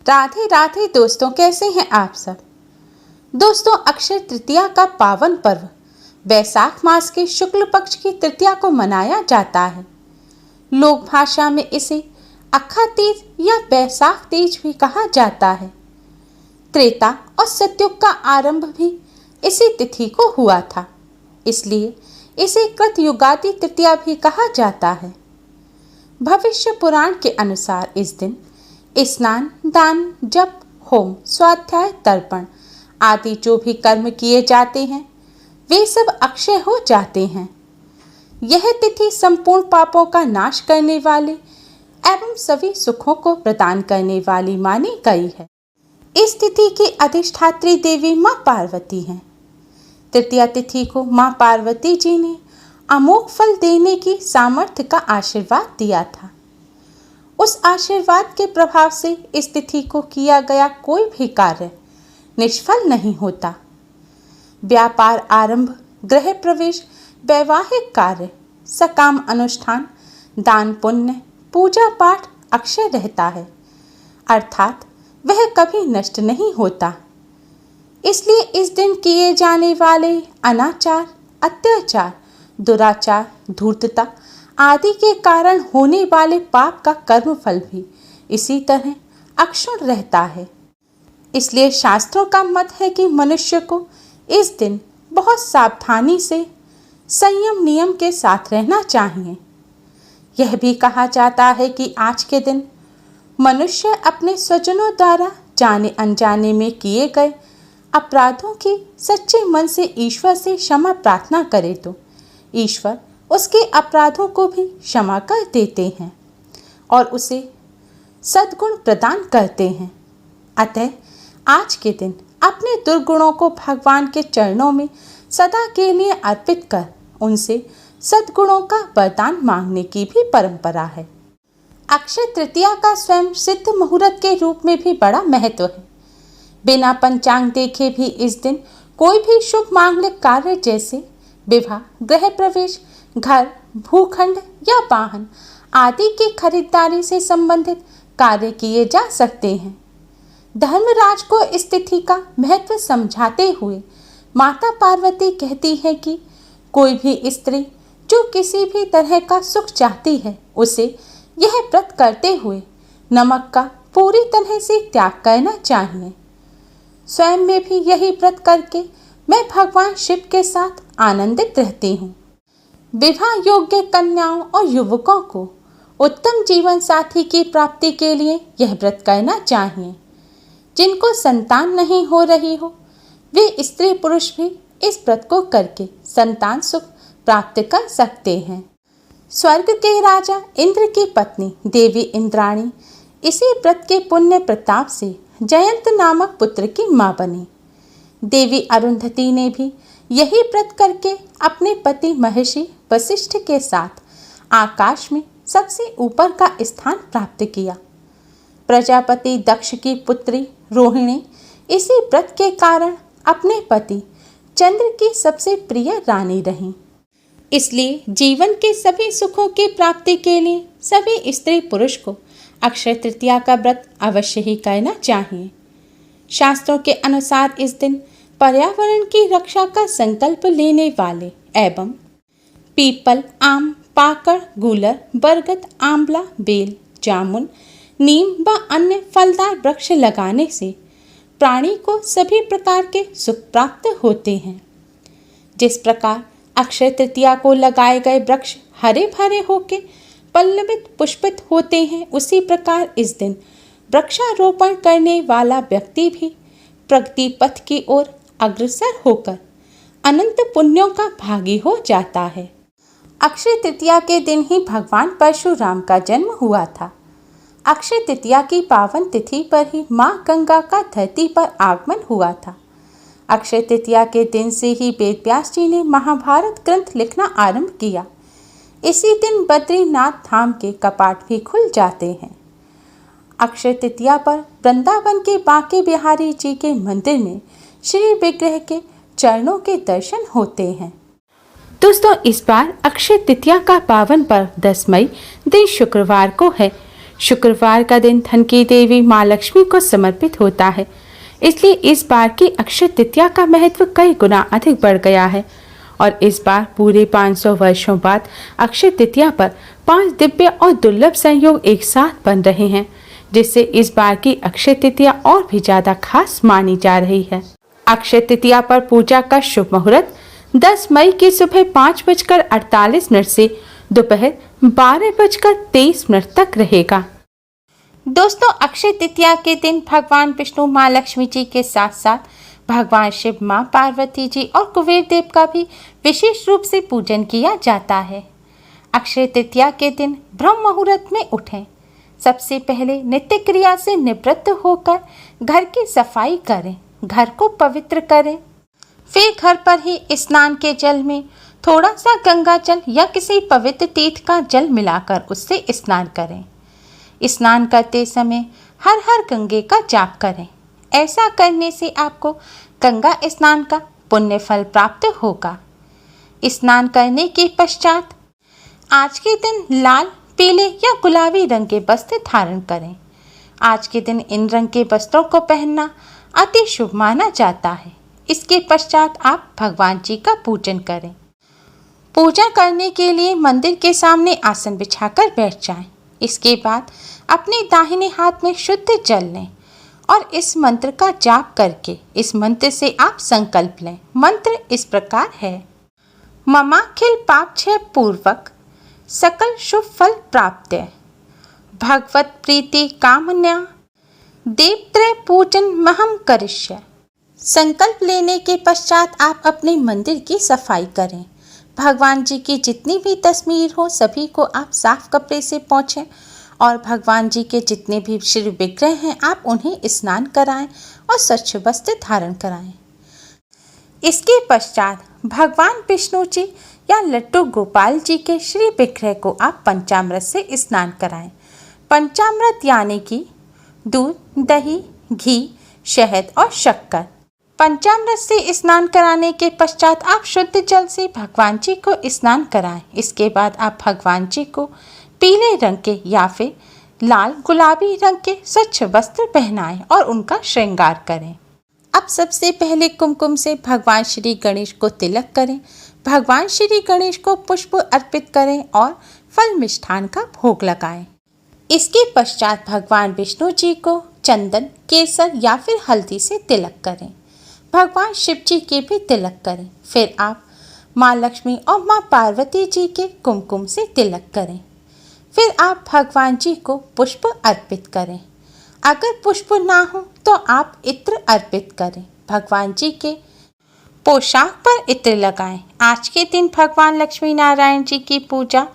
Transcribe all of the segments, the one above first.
राधे राधे दोस्तों, कैसे हैं आप सब। दोस्तों, अक्षय तृतीया का पावन पर्व वैशाख मास के शुक्ल पक्ष की तृतीया को मनाया जाता है। लोक भाषा में इसे अक्खा तीज या वैशाख तीज भी कहा जाता है। त्रेता और सतयुग का आरंभ भी इसी तिथि को हुआ था, इसलिए इसे कृतयुगादि तृतीया भी कहा जाता है। भविष्य पुराण के अनुसार इस दिन स्नान, दान, जप, होम, स्वाध्याय, तर्पण आदि जो भी कर्म किए जाते हैं वे सब अक्षय हो जाते हैं। यह तिथि संपूर्ण पापों का नाश करने वाले एवं सभी सुखों को प्रदान करने वाली मानी गई है। इस तिथि की अधिष्ठात्री देवी मां पार्वती हैं। तृतीया तिथि को मां पार्वती जी ने अमोघ फल देने की सामर्थ्य का आशीर्वाद दिया था। उस आशीर्वाद के प्रभाव से इस तिथि को किया गया कोई भी कार्य निष्फल नहीं होता। व्यापार आरंभ, गृह प्रवेश, वैवाहिक कार्य, सकाम अनुष्ठान, दान पुण्य, पूजा पाठ अक्षय रहता है, अर्थात वह कभी नष्ट नहीं होता। इसलिए इस दिन किए जाने वाले अनाचार, अत्याचार, दुराचार, धूर्तता आदि के कारण होने वाले पाप का कर्म फल भी इसी तरह अक्षुण रहता है। इसलिए शास्त्रों का मत है कि मनुष्य को इस दिन बहुत सावधानी से संयम नियम के साथ रहना चाहिए। यह भी कहा जाता है कि आज के दिन मनुष्य अपने स्वजनों द्वारा जाने अनजाने में किए गए अपराधों की सच्चे मन से ईश्वर से क्षमा प्रार्थना करे तो ईश्वर उसके अपराधों को भी क्षमा कर देते हैं और उसे सद्गुण प्रदान करते हैं। अतः आज के दिन अपने दुर्गुणों को भगवान के चरणों में सदा के लिए अर्पित कर उनसे सद्गुणों का वरदान मांगने की भी परंपरा है। अक्षय तृतीया का स्वयं सिद्ध मुहूर्त के रूप में भी बड़ा महत्व है। बिना पंचांग देखे भी इस दिन कोई भी शुभ मांगलिक कार्य जैसे विवाह, गृह प्रवेश, घर, भूखंड या वाहन आदि की खरीदारी से संबंधित कार्य किए जा सकते हैं। धर्मराज को इस तिथि का महत्व समझाते हुए माता पार्वती कहती है कि कोई भी स्त्री जो किसी भी तरह का सुख चाहती है उसे यह व्रत करते हुए नमक का पूरी तरह से त्याग करना चाहिए। स्वयं में भी यही व्रत करके मैं भगवान शिव के साथ आनंदित रहती हूँ। विवाह योग्य कन्याओं और युवकों को उत्तम जीवन साथी की प्राप्ति के लिए यह व्रत करना चाहिए। जिनको संतान नहीं हो रही हो वे स्त्री पुरुष भी इस व्रत को करके संतान सुख प्राप्त कर सकते हैं। स्वर्ग के राजा इंद्र की पत्नी देवी इंद्राणी इसी व्रत के पुण्य प्रताप से जयंत नामक पुत्र की मां बनी। देवी अरुंधति ने भी यही व्रत करके अपने पति महर्षि वशिष्ठ के साथ आकाश में सबसे ऊपर का स्थान प्राप्त किया। प्रजापति दक्ष की पुत्री रोहिणी इसी व्रत के कारण अपने पति चंद्र की सबसे प्रिय रानी रही। इसलिए जीवन के सभी सुखों की प्राप्ति के लिए सभी स्त्री पुरुष को अक्षय तृतीया का व्रत अवश्य ही करना चाहिए। शास्त्रों के अनुसार इस दिन पर्यावरण की रक्षा का संकल्प लेने वाले एवं पीपल, आम, पाकड़, गूलर, बरगद, आंवला, बेल, जामुन, नीम व अन्य फलदार वृक्ष लगाने से प्राणी को सभी प्रकार के सुख प्राप्त होते हैं। जिस प्रकार अक्षय तृतीया को लगाए गए वृक्ष हरे भरे होके पल्लवित पुष्पित होते हैं, उसी प्रकार इस दिन वृक्षारोपण करने वाला व्यक्ति भी प्रगति पथ की ओर अग्रसर होकर अनंत पुण्यों का भागी हो जाता है। अक्षय तृतीया के दिन ही भगवान परशुराम का जन्म हुआ था। अक्षय तृतीया की पावन तिथि पर ही मां गंगा का धरती पर आगमन हुआ था। अक्षय तृतीया के दिन से ही वेदव्यास जी ने महाभारत ग्रंथ लिखना आरंभ किया। इसी दिन बद्रीनाथ धाम के कपाट भी खुल जाते हैं। अक्षय तृतीया पर वृंदावन के बांके बिहारी जी के मंदिर में श्री विग्रह के चरणों के दर्शन होते हैं। दोस्तों, इस बार अक्षय तृतीया का पावन पर्व 10 मई दिन शुक्रवार को है। शुक्रवार का दिन धन की देवी माँ लक्ष्मी को समर्पित होता है, इसलिए इस बार की अक्षय तृतीया का महत्व कई गुना अधिक बढ़ गया है। और इस बार पूरे 500 वर्षों बाद अक्षय तृतीया पर 5 दिव्य और दुर्लभ संयोग एक साथ बन रहे हैं, जिससे इस बार की अक्षय तृतीया और भी ज्यादा खास मानी जा रही है। अक्षय तृतीया पर पूजा का शुभ मुहूर्त 10 मई की सुबह 5:48 से दोपहर 12:23 तक रहेगा। दोस्तों, अक्षय तृतीया के दिन भगवान विष्णु माँ लक्ष्मी जी के साथ साथ भगवान शिव, माँ पार्वती जी और कुबेर देव का भी विशेष रूप से पूजन किया जाता है। अक्षय तृतीया के दिन ब्रह्म मुहूर्त में उठें। सबसे पहले नित्य क्रिया से निवृत्त होकर घर की सफाई करें, घर को पवित्र करें। फिर घर पर ही स्नान के जल में थोड़ा सा गंगा जल या किसी पवित्र तीर्थ का जल मिलाकर उससे स्नान करें। स्नान करते समय हर हर गंगे का जाप करें। ऐसा करने से आपको गंगा स्नान का पुण्य फल प्राप्त होगा। स्नान करने के पश्चात आज के दिन लाल, पीले या गुलाबी रंग के वस्त्र धारण करें। आज के दिन इन रंग के वस्त्रों को पहनना अति शुभ माना जाता है। इसके पश्चात आप भगवान जी का पूजन करें। पूजा करने के लिए मंदिर के सामने आसन बिछाकर बैठ जाएं। इसके बाद अपने दाहिने हाथ में शुद्ध जल लें और इस मंत्र का जाप करके इस मंत्र से आप संकल्प लें। मंत्र इस प्रकार है: ममाखिल पाप क्षय पूर्वक सकल शुभ फल प्राप्त, भगवत प्रीति कामन्या देवत्रय पूजन महम करिष्य। संकल्प लेने के पश्चात आप अपने मंदिर की सफाई करें। भगवान जी की जितनी भी तस्वीर हो सभी को आप साफ कपड़े से पोंछें और भगवान जी के जितने भी श्री विग्रह हैं आप उन्हें स्नान कराएं और स्वच्छ वस्त्र धारण कराएं। इसके पश्चात भगवान विष्णु जी या लड्डू गोपाल जी के श्री विग्रह को आप पंचामृत से स्नान कराएं। पंचामृत यानी कि दूध, दही, घी, शहद और शक्कर। पंचामृत से स्नान कराने के पश्चात आप शुद्ध जल से भगवान जी को स्नान कराएं। इसके बाद आप भगवान जी को पीले रंग के या फिर लाल, गुलाबी रंग के स्वच्छ वस्त्र पहनाएं और उनका श्रृंगार करें। अब सबसे पहले कुमकुम से भगवान श्री गणेश को तिलक करें। भगवान श्री गणेश को पुष्प अर्पित करें और फल मिष्ठान का भोग लगाएं। इसके पश्चात भगवान विष्णु जी को चंदन, केसर या फिर हल्दी से तिलक करें। भगवान शिव जी के भी तिलक करें। फिर आप माँ लक्ष्मी और माँ पार्वती जी के कुमकुम से तिलक करें। फिर आप भगवान जी को पुष्प अर्पित करें। अगर पुष्प ना हो तो आप इत्र अर्पित करें। भगवान जी के पोशाक पर इत्र लगाएं। आज के दिन भगवान लक्ष्मी नारायण जी की पूजा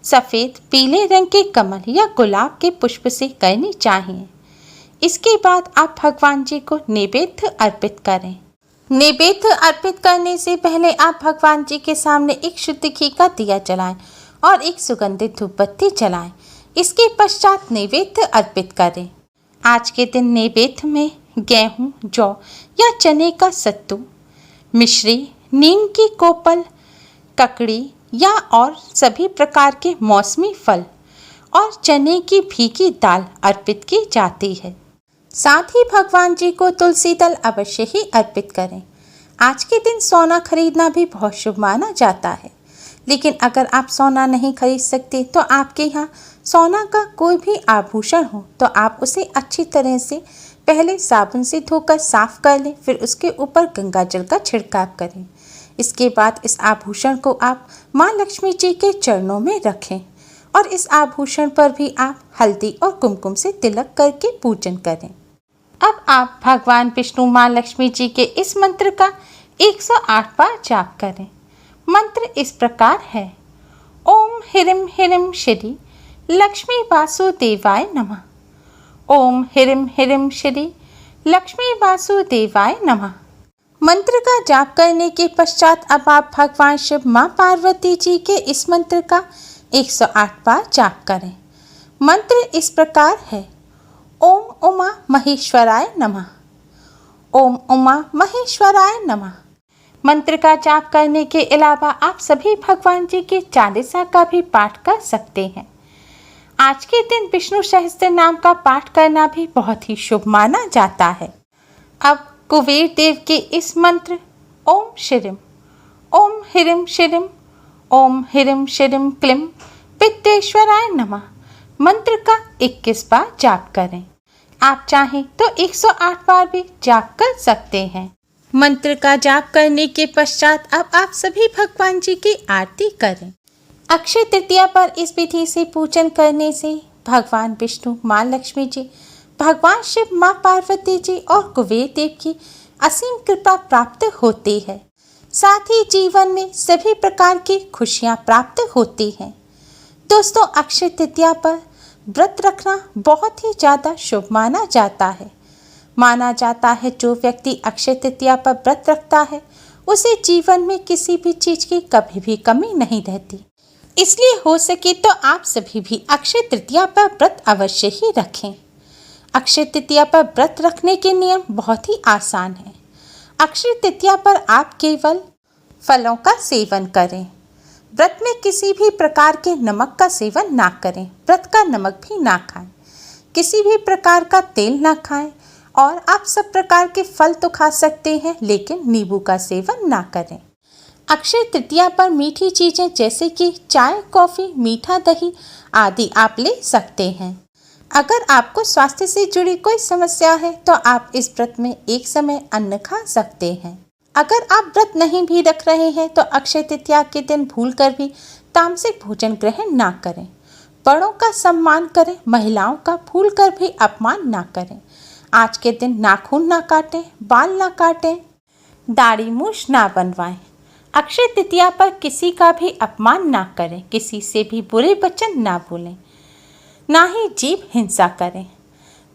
सफ़ेद, पीले रंग के कमल या गुलाब के पुष्प से करनी चाहिए। इसके बाद आप भगवान जी को नैवेद्य अर्पित करें। नैवेद्य अर्पित करने से पहले आप भगवान जी के सामने एक शुद्ध घी का दिया जलाएं और एक सुगंधित धूप बत्ती जलाएं। इसके पश्चात नैवेद्य अर्पित करें। आज के दिन नैवेद्य में गेहूं, जौ या चने का सत्तू, मिश्री, नीम की कोपल, ककड़ी या और सभी प्रकार के मौसमी फल और चने की भीगी दाल अर्पित की जाती है। साथ ही भगवान जी को तुलसी दल अवश्य ही अर्पित करें। आज के दिन सोना खरीदना भी बहुत शुभ माना जाता है, लेकिन अगर आप सोना नहीं खरीद सकते तो आपके यहाँ सोना का कोई भी आभूषण हो तो आप उसे अच्छी तरह से पहले साबुन से धोकर साफ कर लें, फिर उसके ऊपर गंगा जल का छिड़काव करें। इसके बाद इस आभूषण को आप माँ लक्ष्मी जी के चरणों में रखें और इस आभूषण पर भी आप हल्दी और कुमकुम से तिलक करके पूजन करें। अब आप भगवान विष्णु, माँ लक्ष्मी जी के इस मंत्र का 108 बार जाप करें। मंत्र इस प्रकार है: ओम ह्रीं ह्रीं श्री लक्ष्मी वासुदेवाय नमः। ओम ह्रीं ह्रीं श्री लक्ष्मी वासुदेवाय नमः। मंत्र का जाप करने के पश्चात अब आप भगवान शिव, माँ पार्वती जी के इस मंत्र का 108 बार जाप करें। मंत्र इस प्रकार है: ओम उमा महेश्वराय नमः। ओम उमा महेश्वराय नमः। मंत्र का जाप करने के अलावा आप सभी भगवान जी के चालीसा का भी पाठ कर सकते हैं। आज के दिन विष्णु सहस्त्र नाम का पाठ करना भी बहुत ही शुभ माना जाता है। अब कुबेर देव के इस मंत्र ओम शिरिम ओम हिरिम शिरिम ओम हिरिम शिरिम क्लिम वित्तेश्वराय नमः मंत्र का 21 बार जाप करें। आप चाहें तो 108 बार भी जाप कर सकते हैं। मंत्र का जाप करने के पश्चात अब आप सभी भगवान जी की आरती करें। अक्षय तृतीया पर इस विधि से पूजन करने से भगवान विष्णु, माँ लक्ष्मी जी, भगवान शिव, माँ पार्वती जी और कुबेर देव की असीम कृपा प्राप्त होती है। साथ ही जीवन में सभी प्रकार की खुशियाँ प्राप्त होती हैं। दोस्तों, अक्षय तृतीया पर व्रत रखना बहुत ही ज़्यादा शुभ माना जाता है। माना जाता है जो व्यक्ति अक्षय तृतीया पर व्रत रखता है उसे जीवन में किसी भी चीज़ की कभी भी कमी नहीं रहती। इसलिए हो सके तो आप सभी भी अक्षय तृतीया पर व्रत अवश्य ही रखें। अक्षय तृतीया पर व्रत रखने के नियम बहुत ही आसान है। अक्षय तृतीया पर आप केवल फलों का सेवन करें। व्रत में किसी भी प्रकार के नमक का सेवन ना करें। व्रत का नमक भी ना खाएं। किसी भी प्रकार का तेल ना खाएं और आप सब प्रकार के फल तो खा सकते हैं लेकिन नींबू का सेवन ना करें। अक्षय तृतीया पर मीठी चीज़ें जैसे कि चाय, कॉफ़ी, मीठा दही आदि आप ले सकते हैं। अगर आपको स्वास्थ्य से जुड़ी कोई समस्या है तो आप इस व्रत में एक समय अन्न खा सकते हैं। अगर आप व्रत नहीं भी रख रहे हैं तो अक्षय तृतीया के दिन भूलकर भी तामसिक भोजन ग्रहण ना करें। बड़ों का सम्मान करें, महिलाओं का भूलकर भी अपमान ना करें। आज के दिन नाखून ना काटें, बाल ना काटें, दाढ़ी मूछ ना बनवाएं। अक्षय तृतीया पर किसी का भी अपमान ना करें, किसी से भी बुरे वचन ना बोलें, ना ही जीव हिंसा करें।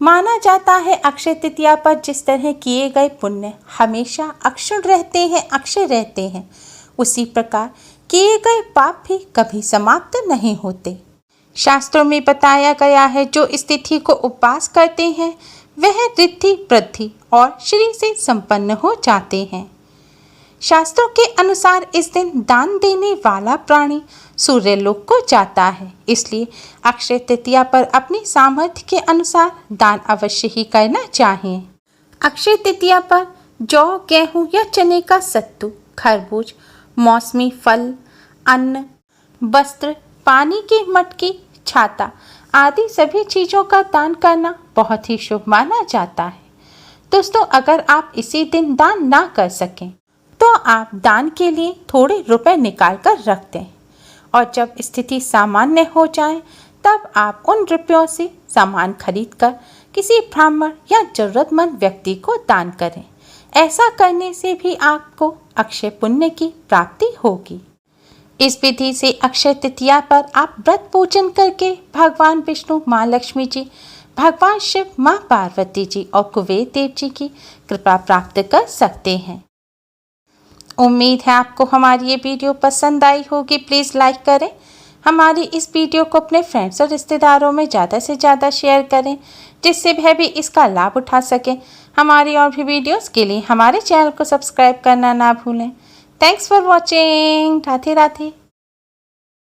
माना जाता है अक्षय तृतीया पर जिस तरह किए गए पुण्य हमेशा अक्षुण रहते हैं, अक्षय रहते हैं, उसी प्रकार किए गए पाप भी कभी समाप्त नहीं होते। शास्त्रों में बताया गया है जो इस तिथि को उपवास करते हैं वह रिद्धि, वृद्धि और श्री से संपन्न हो जाते हैं। शास्त्रों के अनुसार इस दिन दान देने वाला प्राणी सूर्यलोक को जाता है। इसलिए अक्षय तृतीया पर अपनी सामर्थ्य के अनुसार दान अवश्य ही करना चाहिए। अक्षय तृतीया पर जौ, गेहूं या चने का सत्तू, खरबूज, मौसमी फल, अन्न, वस्त्र, पानी की मटकी, छाता आदि सभी चीज़ों का दान करना बहुत ही शुभ माना जाता है। दोस्तों, अगर आप इसी दिन दान ना कर सकें तो आप दान के लिए थोड़े रुपए निकाल कर रख दें और जब स्थिति सामान्य हो जाए तब आप उन रुपयों से सामान खरीद कर किसी ब्राह्मण या जरूरतमंद व्यक्ति को दान करें। ऐसा करने से भी आपको अक्षय पुण्य की प्राप्ति होगी। इस विधि से अक्षय तृतीया पर आप व्रत पूजन करके भगवान विष्णु, माँ लक्ष्मी जी, भगवान शिव, माँ पार्वती जी और कुबेर देव जी की कृपा प्राप्त कर सकते हैं। उम्मीद है आपको हमारी ये वीडियो पसंद आई होगी। प्लीज़ लाइक करें। हमारी इस वीडियो को अपने फ्रेंड्स और रिश्तेदारों में ज़्यादा से ज़्यादा शेयर करें जिससे वह भी इसका लाभ उठा सकें। हमारी और भी वीडियोस के लिए हमारे चैनल को सब्सक्राइब करना ना भूलें। Thanks for watching. Radhe Radhe.